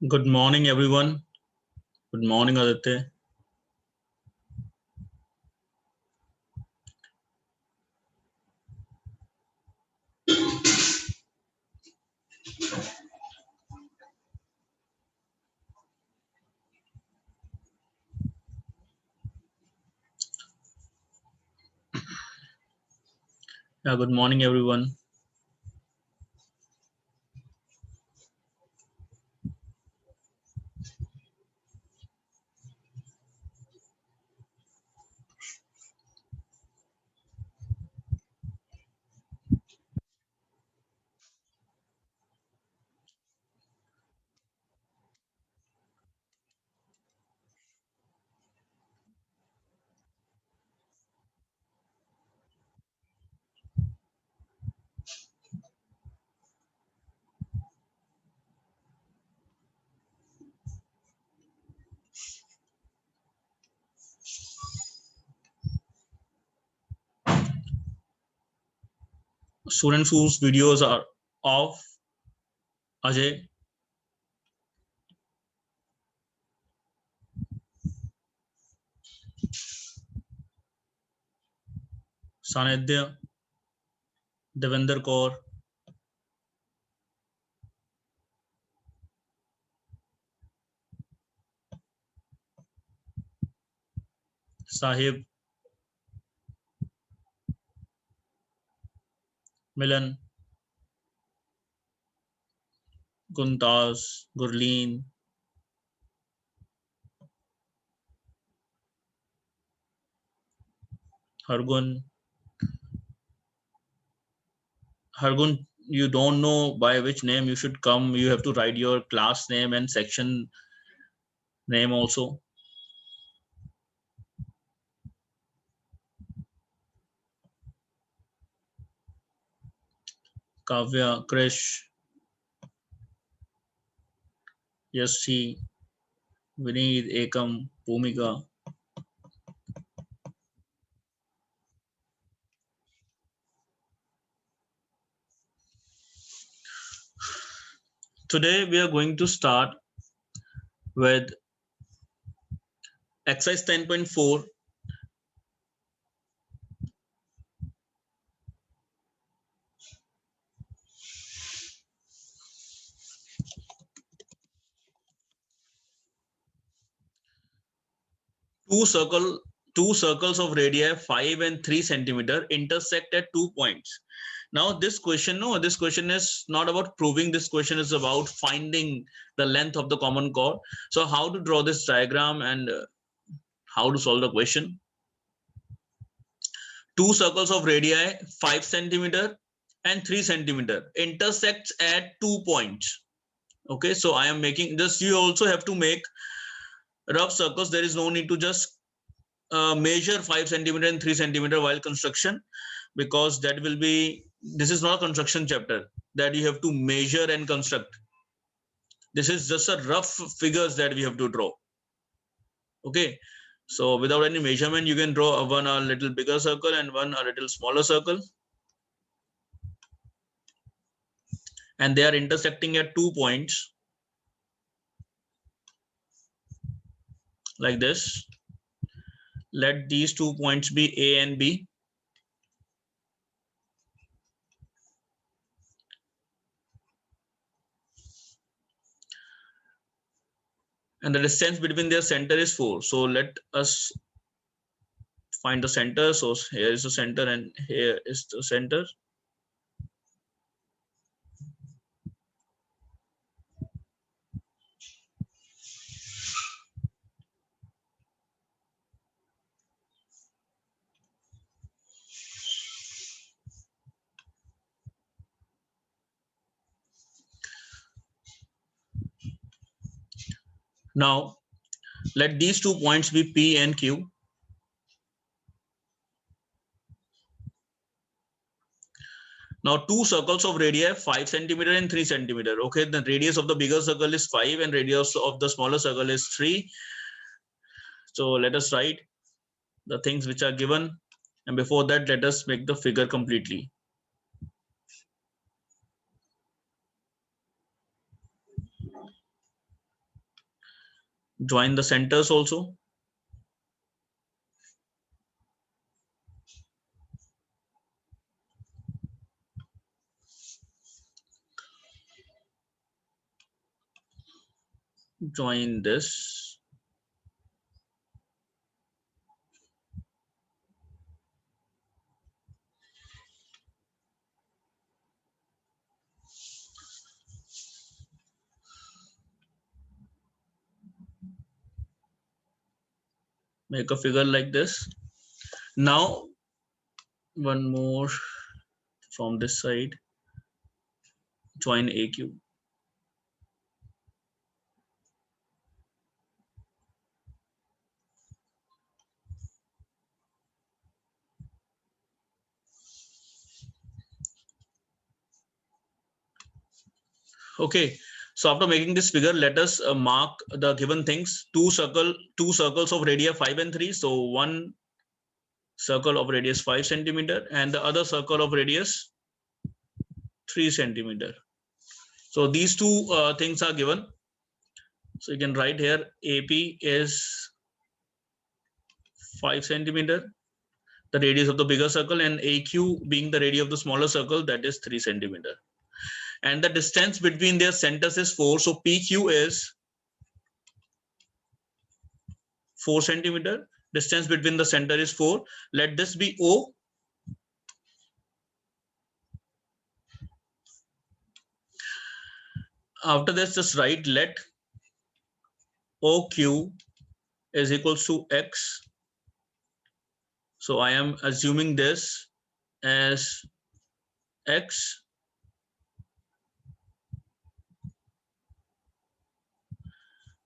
Good morning, everyone. Good morning, Aditya. Yeah, good morning, everyone. Students whose videos are off, Ajay, Sanidhya, Devinder Kaur, Sahib, Milan, Guntaz, Gurleen, Hargun. Hargun, you don't know by which name you should come. You have to write your class name and section name also. Kavya, Krish, Yashi, Vineet, Ekam, Bhumika. Today we are going to start with exercise 10.4. Two circles of radii 5 and 3 centimeter intersect at 2 points. Now this question is not about proving. This question is about finding the length of the common chord. So how to draw this diagram and how to solve the question. Two circles of radii 5 centimeter and 3 centimeter intersects at 2 points. Okay, so I am making this. You also have to make rough circles. There is no need to just measure 5 centimeter and 3 centimeter while construction, because that will be, this is not a construction chapter that you have to measure and construct. This is just a rough figures that we have to draw. Okay, so without any measurement you can draw one a little bigger circle and one a little smaller circle, and they are intersecting at 2 points like this. Let these 2 points be A and B. And the distance between their center is 4. So let us find the center. So here is the center and here is the center. Now let these 2 points be P and Q. Now two circles of radii 5 centimeter and 3 centimeter. Okay, the radius of the bigger circle is 5 and radius of the smaller circle is 3. So let us write the things which are given, and before that let us make the figure completely. Join the centers also. Join this. Make a figure like this. Now, one more from this side. Join AQ. Okay, so after making this figure, let us mark the given things. Two circles of radius 5 and 3. So one circle of radius 5 centimeter and the other circle of radius 3 centimeter. So these two things are given. So you can write here AP is 5 centimeter, the radius of the bigger circle, and AQ being the radius of the smaller circle, that is 3 centimeter. And the distance between their centers is 4. So PQ is 4 centimeter. Distance between the center is 4. Let this be O. After this, just write let OQ is equals to X. So I am assuming this as X.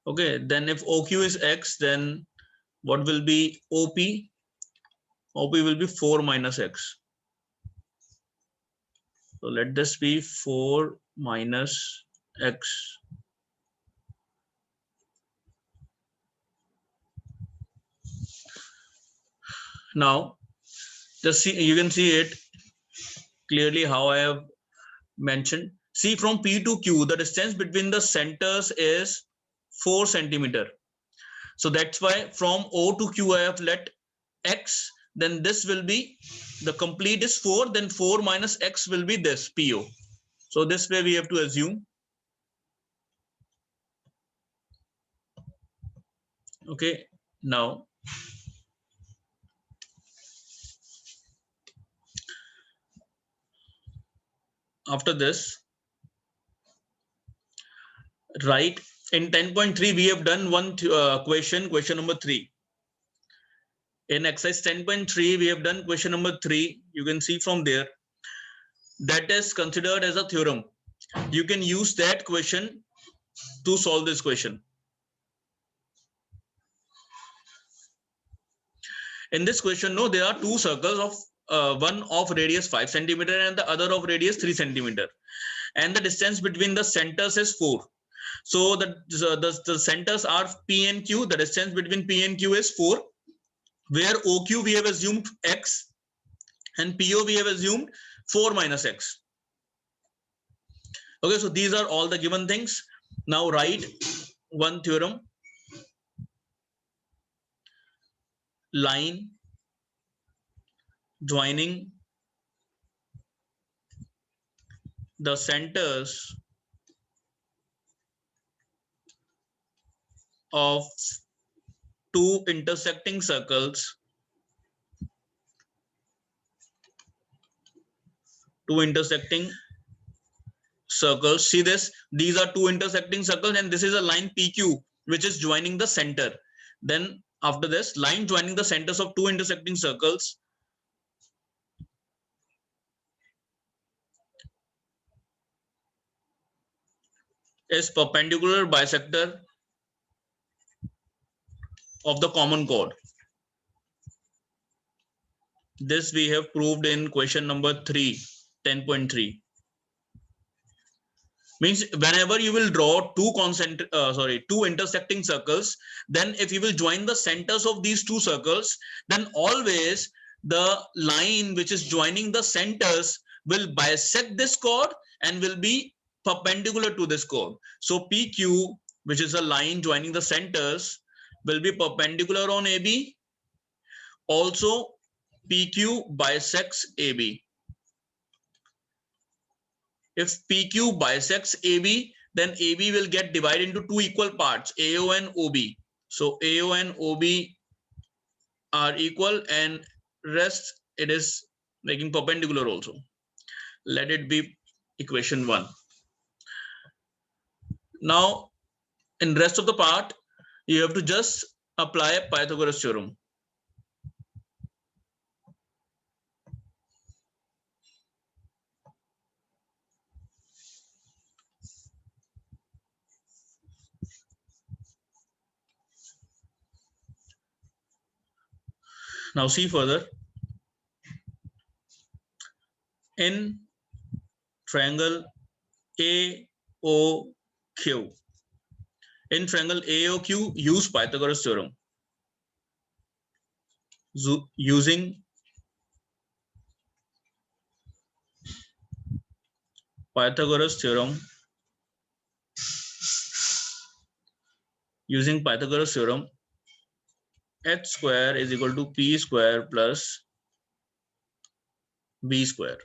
Okay, then if OQ is X, then what will be OP? OP will be 4 minus X. So let this be 4 minus X. Now, just see, you can see it clearly how I have mentioned. See, from P to Q, the distance between the centers is 4 centimeter. So that's why from O to Q I have let X, then this will be, the complete is 4, then 4 minus X will be this PO. So this way we have to assume. Okay, now after this, right, in 10.3 we have done one question number 3. In exercise 10.3 we have done question number 3. You can see from there that is considered as a theorem. You can use that question to solve this question. In this question, no, there are two circles of one of radius 5 centimeter and the other of radius 3 centimeter, and the distance between the centers is 4. So the centers are P and Q. The distance between P and Q is 4, where OQ we have assumed X and PO we have assumed 4 minus X. Okay, so these are all the given things. Now write one theorem. Line joining the centers of two intersecting circles, see this, these are two intersecting circles and this is a line PQ which is joining the center. Then after this, line joining the centers of two intersecting circles is perpendicular bisector of the common chord. This we have proved in question number 3, 10.3. Means whenever you will draw two intersecting circles, then if you will join the centers of these two circles, then always the line which is joining the centers will bisect this chord and will be perpendicular to this chord. So PQ which is a line joining the centers, will be perpendicular on AB. Also, PQ bisects AB. If PQ bisects AB, then AB will get divided into two equal parts, AO and OB. So AO and OB are equal, and rest it is making perpendicular also. Let it be equation 1. Now, in rest of the part, you have to just apply Pythagoras theorem. Now see further. In triangle AOQ, in triangle AOQ, use Pythagoras theorem. Using Pythagoras theorem, h square is equal to p square plus b square.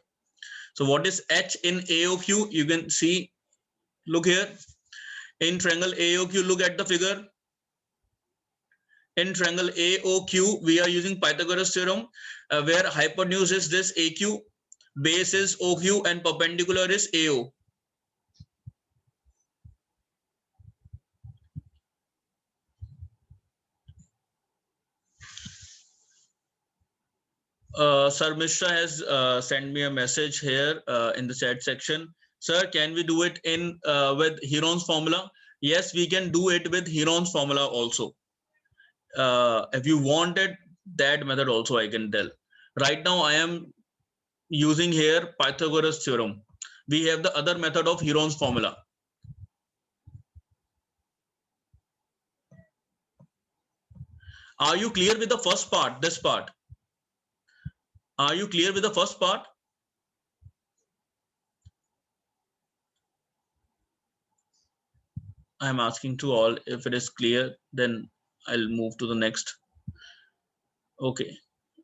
So what is h in AOQ? You can see, look here. In triangle AOQ, look at the figure. In triangle AOQ, we are using Pythagoras theorem, where hypotenuse is this AQ, base is OQ, and perpendicular is AO. Sir Mishra has sent me a message here in the chat section. Sir, can we do it in with Heron's formula? Yes, we can do it with Heron's formula also. If you wanted that method also, I can tell. Right now, I am using here Pythagoras theorem. We have the other method of Heron's formula. Are you clear with the first part, this part? Are you clear with the first part? I'm asking to all. If it is clear, then I'll move to the next. Okay.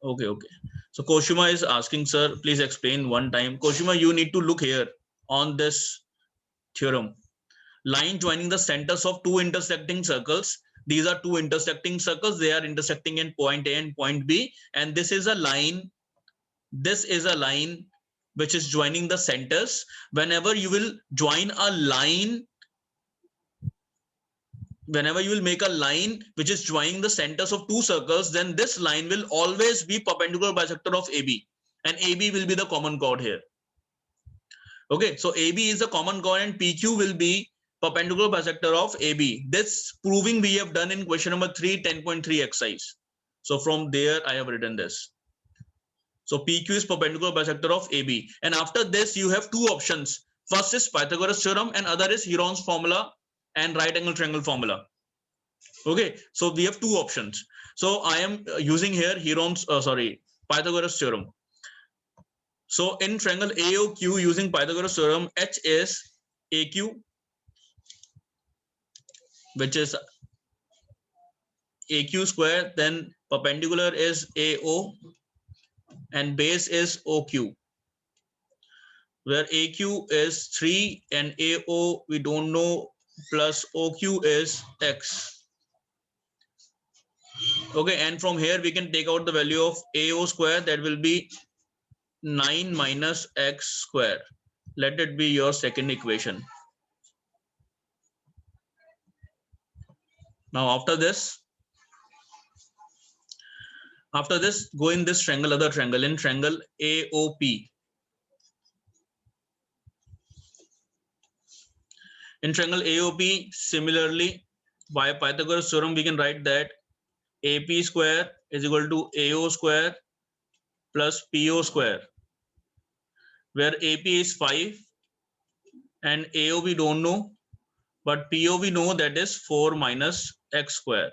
So Koshima is asking, sir, please explain one time. Koshima, you need to look here on this theorem. Line joining the centers of two intersecting circles. These are two intersecting circles. They are intersecting in point A and point B. And this is a line. This is a line which is joining the centers. Whenever you will join a line, whenever you will make a line which is joining the centers of two circles, then this line will always be perpendicular bisector of AB, and AB will be the common chord here. Okay, so AB is the common chord and PQ will be perpendicular bisector of AB. This proving we have done in question number 3, 10.3 exercise. So from there I have written this. So PQ is perpendicular bisector of AB, and after this you have two options. First is Pythagoras theorem and other is Heron's formula and right angle triangle formula. Okay, so we have two options. So I am using here Pythagoras theorem. So in triangle AOQ, using Pythagoras theorem, H is AQ, which is AQ square, then perpendicular is AO, and base is OQ, where AQ is 3 and AO we don't know, plus OQ is X. Okay, and from here we can take out the value of AO square, that will be 9 minus X square. Let it be your second equation. Now after this, go in this triangle, other triangle, in triangle AOP. In triangle AOP, similarly, by Pythagoras theorem, we can write that AP square is equal to AO square plus PO square, where AP is 5 and AO we don't know, but PO we know, that is 4 minus X square.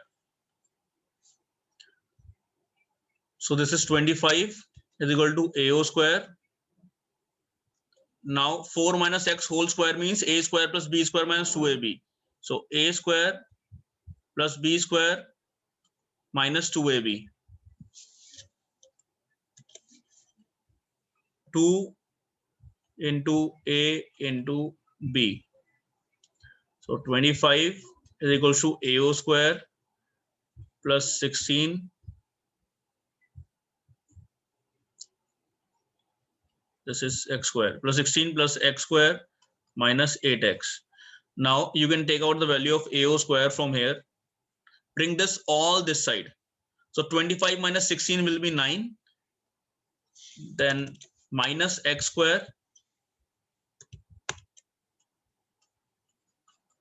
So this is 25 is equal to AO square. Now 4 minus X whole square means A square plus B square minus 2AB. So a square plus b square minus 2ab. 2 into a into b. So 25 is equal to AO square plus 16. This is x square plus 16 plus x square minus 8x. Now you can take out the value of AO square from here. Bring this all this side. So 25 minus 16 will be 9. Then minus x square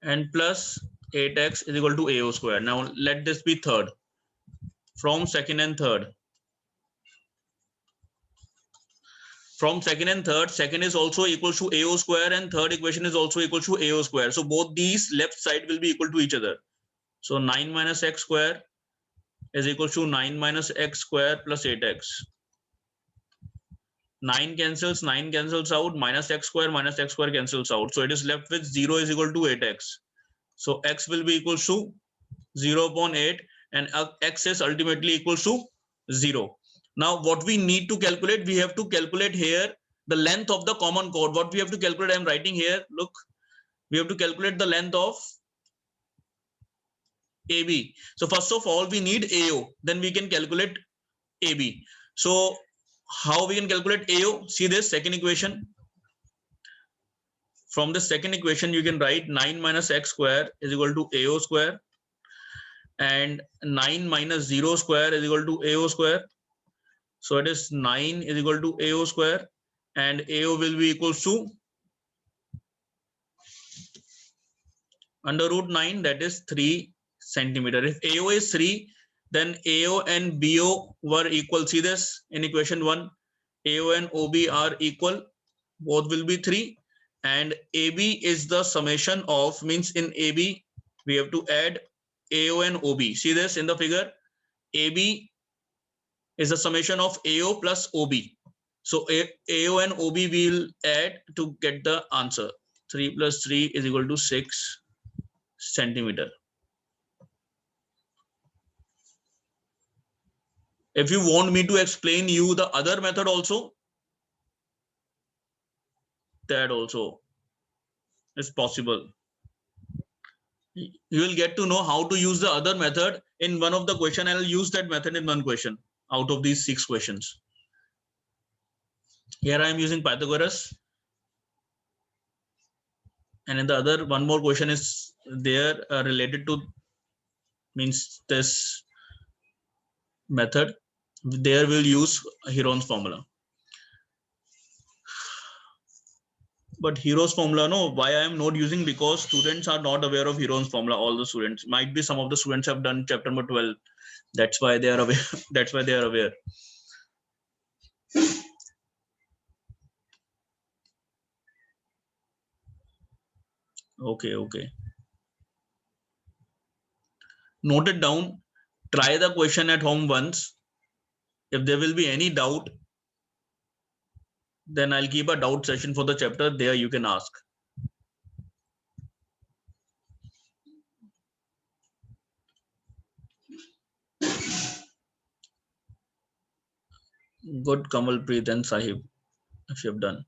and plus 8x is equal to AO square. Now let this be third. From second and third. From second and third, second is also equal to AO square and third equation is also equal to AO square. So both these left side will be equal to each other. So 9 minus x square is equal to 9 minus x square plus 8x. 9 cancels out, minus x square cancels out. So it is left with 0 is equal to 8x. So x will be equal to 0 upon 8 and x is ultimately equal to 0. Now what we need to calculate, we have to calculate here the length of the common chord. What we have to calculate, I am writing here, look, we have to calculate the length of AB. So first of all, we need AO, then we can calculate AB. So how we can calculate AO? See this second equation. From the second equation, you can write 9 minus x square is equal to AO square and 9 minus 0 square is equal to AO square. So it is 9 is equal to AO square and AO will be equal to under root 9, that is 3 centimeter. If AO is 3, then AO and BO were equal. See this in equation 1, AO and OB are equal, both will be 3, and AB is the summation of, means in AB we have to add AO and OB. See this in the figure, AB is the summation of AO plus OB. So AO and OB will add to get the answer. 3 plus 3 is equal to 6 centimeter. If you want me to explain you the other method also, that also is possible. You will get to know how to use the other method in one of the question. I will use that method in one question out of these 6 questions. Here I am using Pythagoras, and in the other one more question is there related to, means this method. There we'll use Heron's formula. But Heron's formula, no, why I am not using? Because students are not aware of Heron's formula. All the students, might be some of the students have done chapter number 12. That's why they are aware. That's why they are aware. Okay. Note it down. Try the question at home once. If there will be any doubt, then I'll keep a doubt session for the chapter. There you can ask. Good, Kamalpreet and Sahib, if you have done.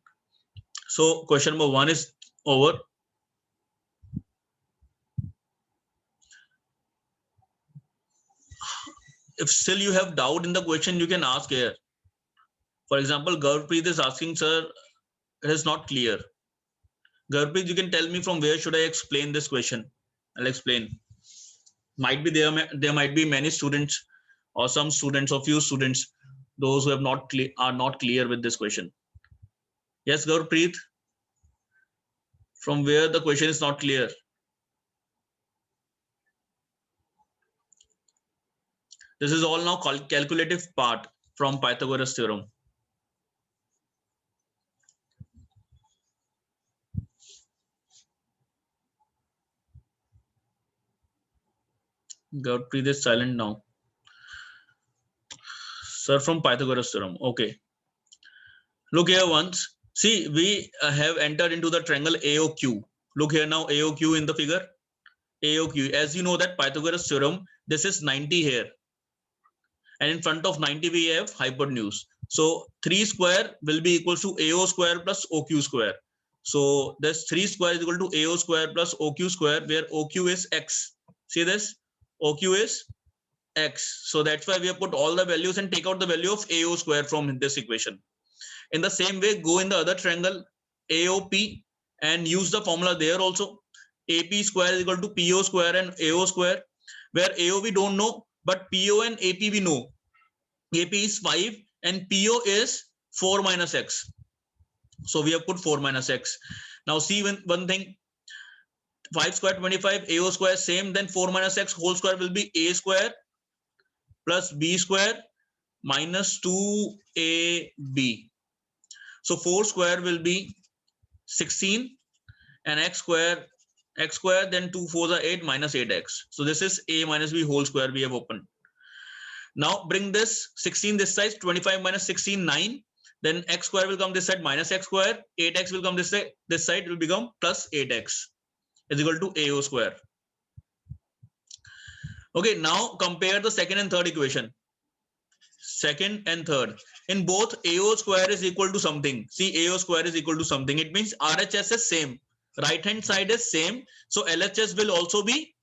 So question number 1 is over. If still you have doubt in the question, you can ask here. For example, Gurpreet is asking, sir, it is not clear. Gurpreet, you can tell me from where should I explain this question? I'll explain. Might be there might be many students or some students or few students, those who have are not clear with this question. Yes, Gurpreet, from where the question is not clear? This is all now calculative part from Pythagoras theorem. Gurpreet is silent now. Sir, from Pythagoras theorem. Okay. Look here once. See, we have entered into the triangle AOQ. Look here now, AOQ in the figure. AOQ. As you know that Pythagoras theorem, this is 90 here. And in front of 90 we have hypotenuse. So 3 square will be equal to AO square plus OQ square. So this 3 square is equal to AO square plus OQ square, where OQ is X. See this? OQ is X. So that's why we have put all the values and take out the value of AO square from this equation. In the same way, go in the other triangle AOP and use the formula there also. AP square is equal to PO square and AO square, where AO we don't know, but PO and AP we know. AP is 5 and PO is 4 minus X. So we have put 4 minus X. Now see one thing, 5 square 25, AO square same, then 4 minus X whole square will be A square plus B square minus 2AB. So 4 square will be 16 and X square then 2 4s are 8 minus 8X. So this is A minus B whole square we have opened. Now bring this 16 this side, 25 minus 16, 9. Then X square will come this side minus X square. 8X will come this side. This side will become plus 8X is equal to AO square. Okay, now compare the second and third equation. Second and third. In both AO square is equal to something. See, AO square is equal to something. It means RHS is same. Right hand side is same. So LHS will also be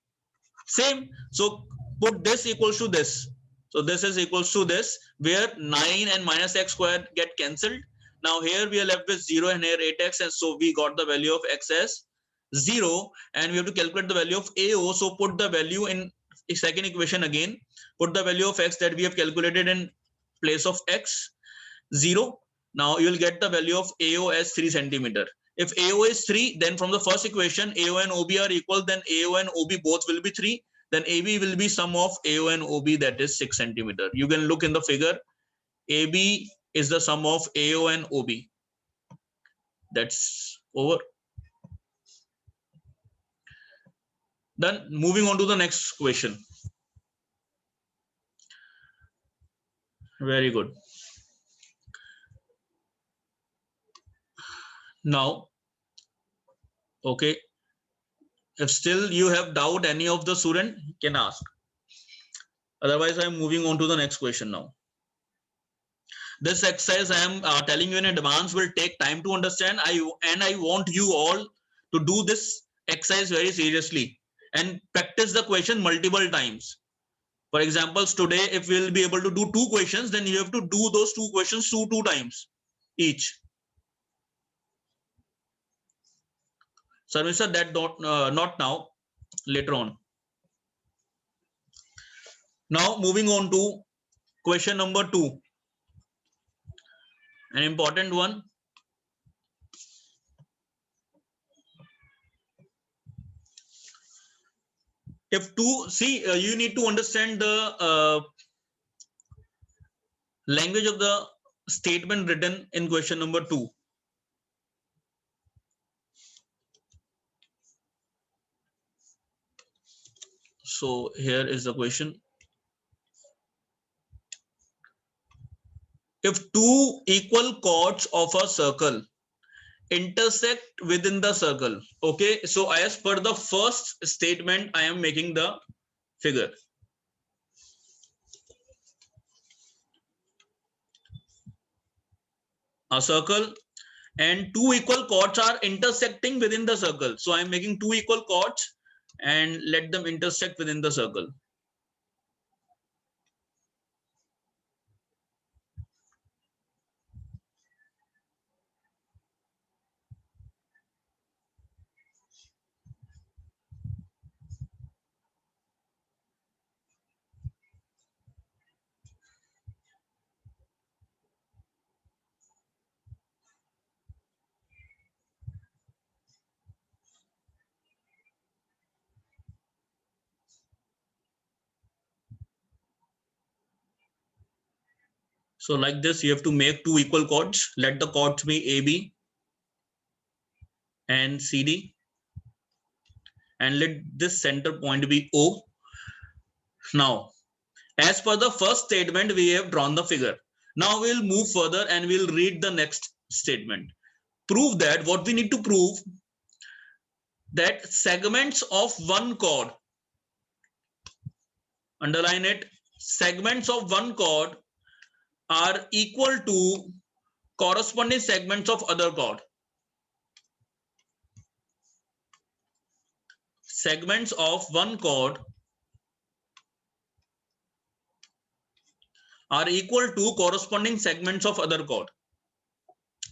same. So put this equals to this. So this is equals to this, where 9 and minus X square get cancelled. Now here we are left with 0 and here 8X. And so we got the value of X as 0. And we have to calculate the value of AO. So put the value in second equation again. Put the value of X that we have calculated in place of X, 0. Now you will get the value of AO as 3 centimeter. If AO is 3, then from the first equation, AO and OB are equal, then AO and OB both will be 3. Then AB will be sum of AO and OB, that is 6 centimeter. You can look in the figure. AB is the sum of AO and OB. That's over. Then moving on to the next question. Very good. Now, okay. If still you have doubt, any of the student can ask. Otherwise, I am moving on to the next question now. This exercise I am telling you in advance will take time to understand. I want you all to do this exercise very seriously and practice the question multiple times. For example, today, if we will be able to do 2 questions, then you have to do those 2 questions two times each. Sir, sir, that not now, later on. Now moving on to question number 2. An important one. If you need to understand the language of the statement written in question number 2. So here is the question. If 2 equal chords of a circle intersect within the circle. Okay, so as per the first statement, I am making the figure. A circle and 2 equal chords are intersecting within the circle. So I am making 2 equal chords and let them intersect within the circle. So like this, you have to make 2 equal chords. Let the chords be AB and CD. And let this center point be O. Now, as per the first statement, we have drawn the figure. Now we'll move further and we'll read the next statement. Prove that what we need to prove. that segments of one chord, underline it, segments of one chord are equal to corresponding segments of other chord. Segments of one chord are equal to corresponding segments of other chord.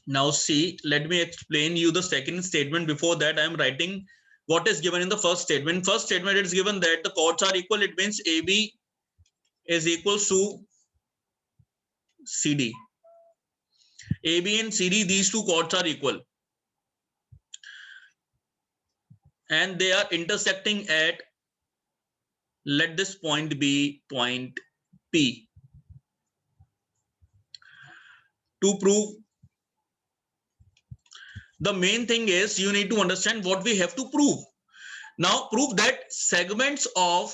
Now see, let me explain you the second statement. Before that, I am writing what is given in the first statement. First statement, it's given that the chords are equal. It means AB is equals to CD. AB and CD, these two chords are equal. And they are intersecting at, let this point be point P. To prove, the main thing is you need to understand what we have to prove. Now prove that segments of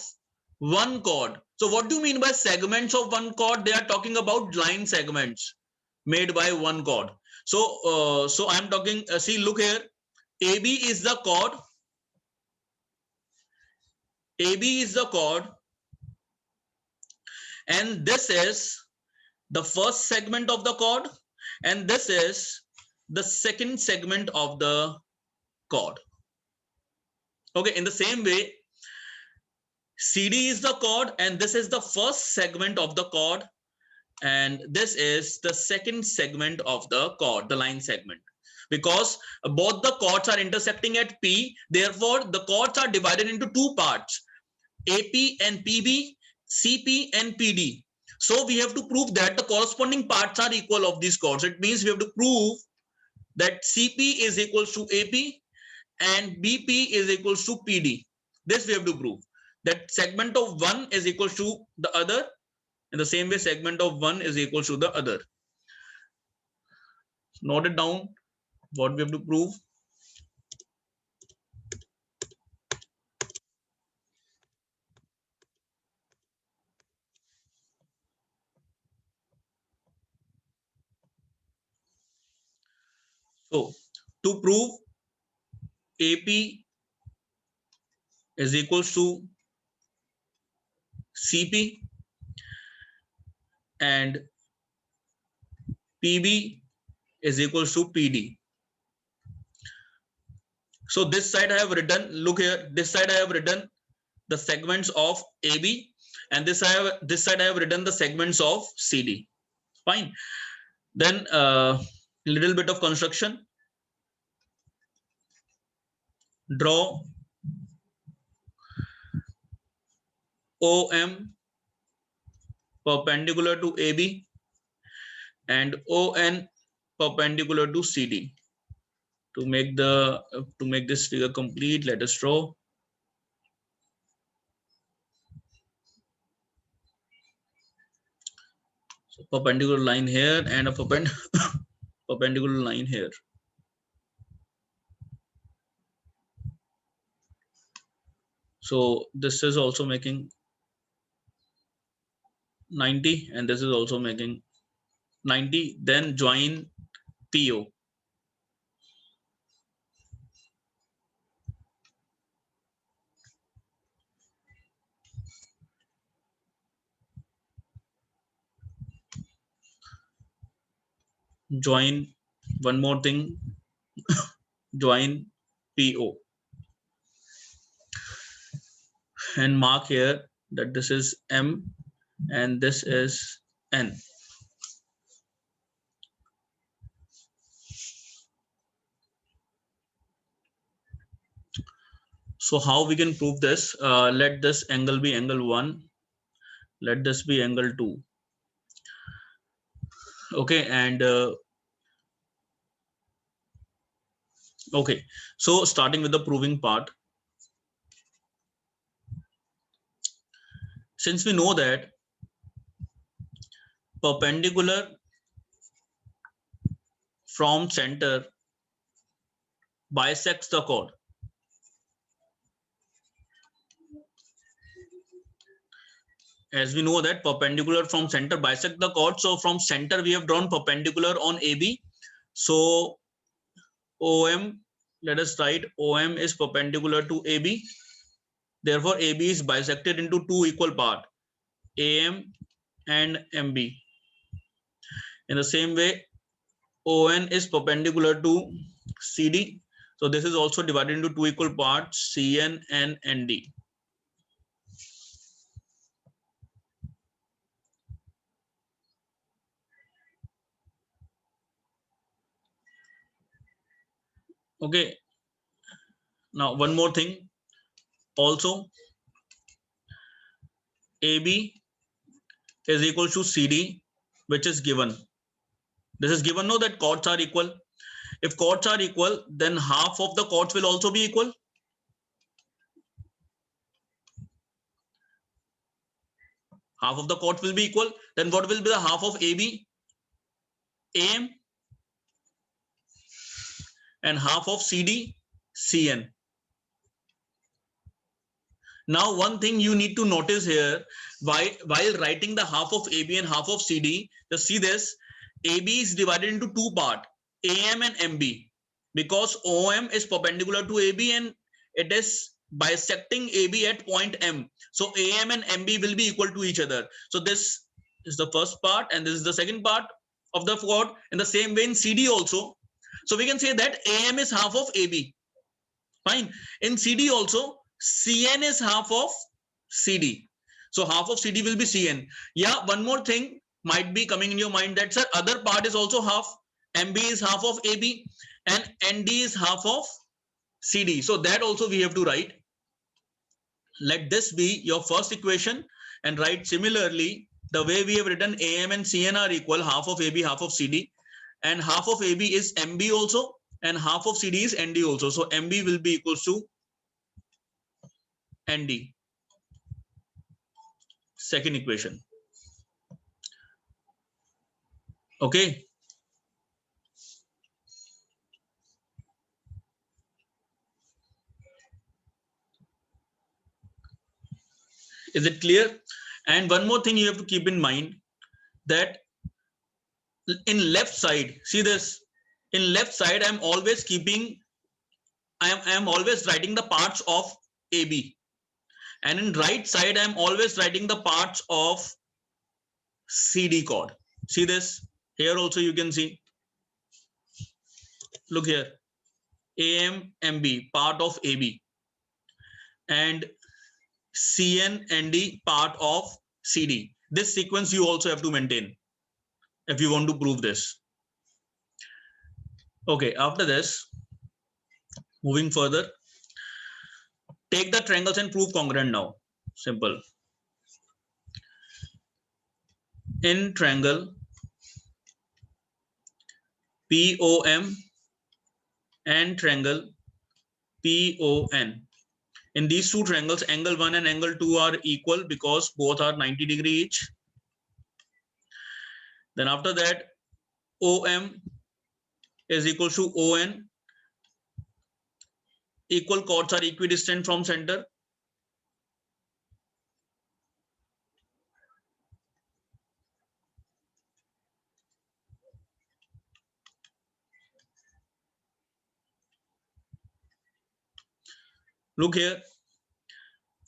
one chord. So what do you mean by segments of one chord? They are talking about line segments made by one chord. So I'm talking, see, look here, AB is the chord. AB is the chord, and this is the first segment of the chord, and this is the second segment of the chord. Okay, in the same way, CD is the chord, and this is the first segment of the chord, and this is the second segment of the chord, the line segment. Because both the chords are intersecting at P, therefore the chords are divided into two parts, AP and PB, CP and PD. So we have to prove that the corresponding parts are equal of these chords. It means we have to prove that CP is equals to AP and BP is equals to PD. This we have to prove, that segment of one is equals to the other. In the same way, segment of one is equals to the other. Note it down what we have to prove. So to prove AP is equals to CP and PB is equals to PD. So this side I have written, look here, this side I have written the segments of AB, and this side I have written the segments of CD. Fine. Then little bit of construction. Draw OM perpendicular to AB and ON perpendicular to CD. To make this figure complete, let us draw. So perpendicular line here and a perpendicular line here. So this is also making 90 and this is also making 90. Then join PO. Join one more thing, join PO and mark here that this is M and this is N. So how we can prove this? Let this angle be angle 1. Let this be angle 2. Okay, and okay, so starting with the proving part. Since we know that perpendicular from center bisects the chord. As we know that perpendicular from center bisect the chord, so from center we have drawn perpendicular on AB. So OM let us write OM is perpendicular to AB. Therefore, AB is bisected into two equal parts, AM and MB. In the same way, ON is perpendicular to CD. So this is also divided into two equal parts, CN and ND. Okay. Now one more thing. Also, AB is equal to CD, which is given. This is given, no, that chords are equal. If chords are equal, then half of the chords will also be equal. Half of the chords will be equal. Then what will be the half of AB? AM, and half of CD, CN. Now, one thing you need to notice here, while writing the half of AB and half of CD, just see this, AB is divided into two parts, AM and MB, because OM is perpendicular to AB and it is bisecting AB at point M. So AM and MB will be equal to each other. So this is the first part and this is the second part of the chord. In the same way in CD also. So we can say that AM is half of AB. Fine. In CD also, CN is half of CD. So half of CD will be CN. Yeah, one more thing might be coming in your mind, that sir, other part is also half. MB is half of AB and ND is half of CD. So that also we have to write. Let this be your first equation and write similarly the way we have written AM and CN are equal, half of AB, half of CD, and half of AB is MB also, and half of CD is ND also. So MB will be equals to ND. Second equation. Okay. Is it clear? And one more thing you have to keep in mind, that in left side, see this, in left side, I'm always keeping, I am always writing the parts of AB. And in right side, I'm always writing the parts of CD chord. See this, here also you can see, look here, AM, MB, part of AB, and CN, ND, part of CD. This sequence you also have to maintain if you want to prove this. Okay, after this, moving further, take the triangles and prove congruent now. Simple. In triangle POM and triangle PON, in these two triangles, angle 1 and angle 2 are equal because both are 90 degree each. Then after that, OM is equal to ON. Equal chords are equidistant from center. Look here,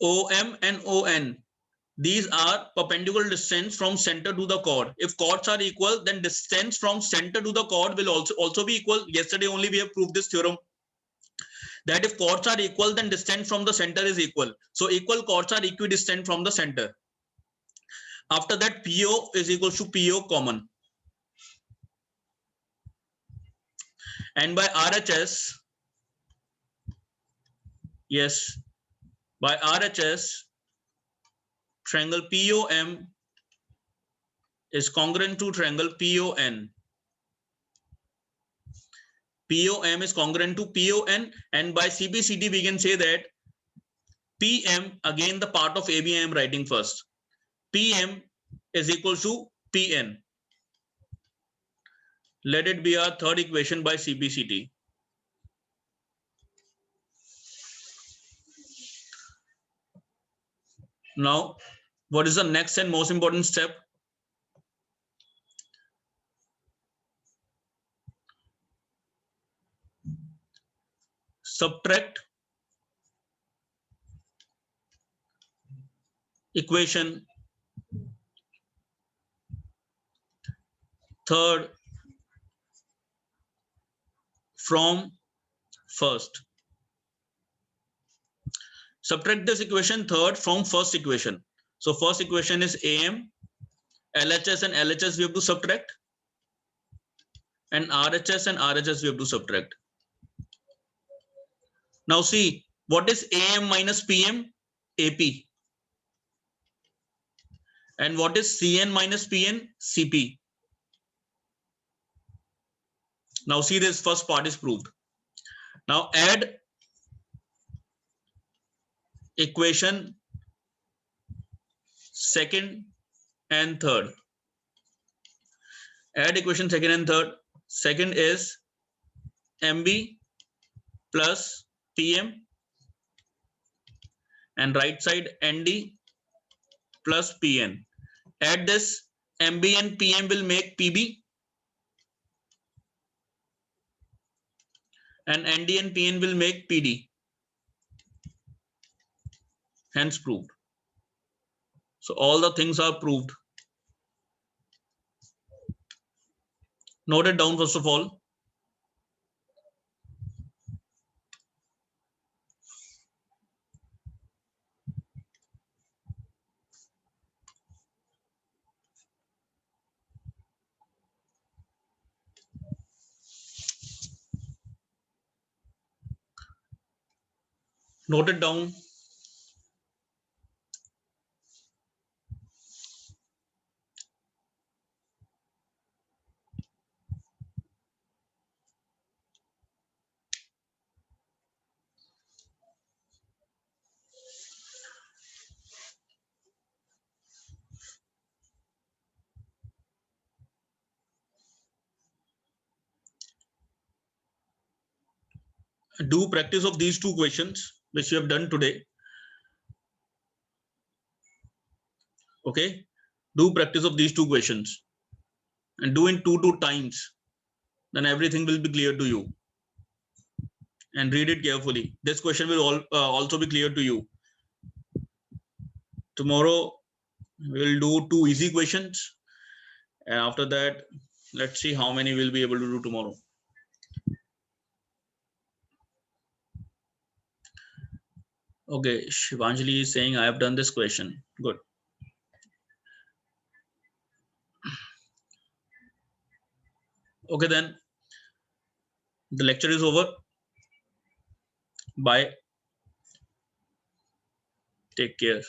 OM and ON, these are perpendicular distance from center to the chord. If chords are equal, then distance from center to the chord will also be equal. Yesterday only we have proved this theorem, that if chords are equal, then distance from the center is equal. So equal chords are equidistant from the center. After that, PO is equal to PO common. And by RHS, yes, by RHS, triangle POM is congruent to triangle PON. POM is congruent to PON, and by CBCD we can say that PM, again the part of AB I am writing first, PM is equal to PN. Let it be our third equation by CBCD. Now, what is the next and most important step? subtract equation third from first. Subtract this equation third from first equation. So first equation is AM, LHS and LHS we have to subtract, and RHS and RHS we have to subtract. Now see, what is AM minus PM? AP. And what is CN minus PN? CP. Now see, this first part is proved. Now add equation second and third. Add equation second and third. Second is MB plus PM, and right side ND plus PN. Add this, MB and PM will make PB, and ND and PN will make PD. Hence proved. So all the things are proved. Note it down first of all. Note it down. Do practice of these two questions which you have done today. Okay, do practice of these two questions and do in two times. Then everything will be clear to you. And read it carefully. This question will also be clear to you. Tomorrow we'll do two easy questions, and after that, let's see how many we'll be able to do tomorrow. Okay, Shivanjali is saying I have done this question. Good. Okay, then the lecture is over. Bye. Take care.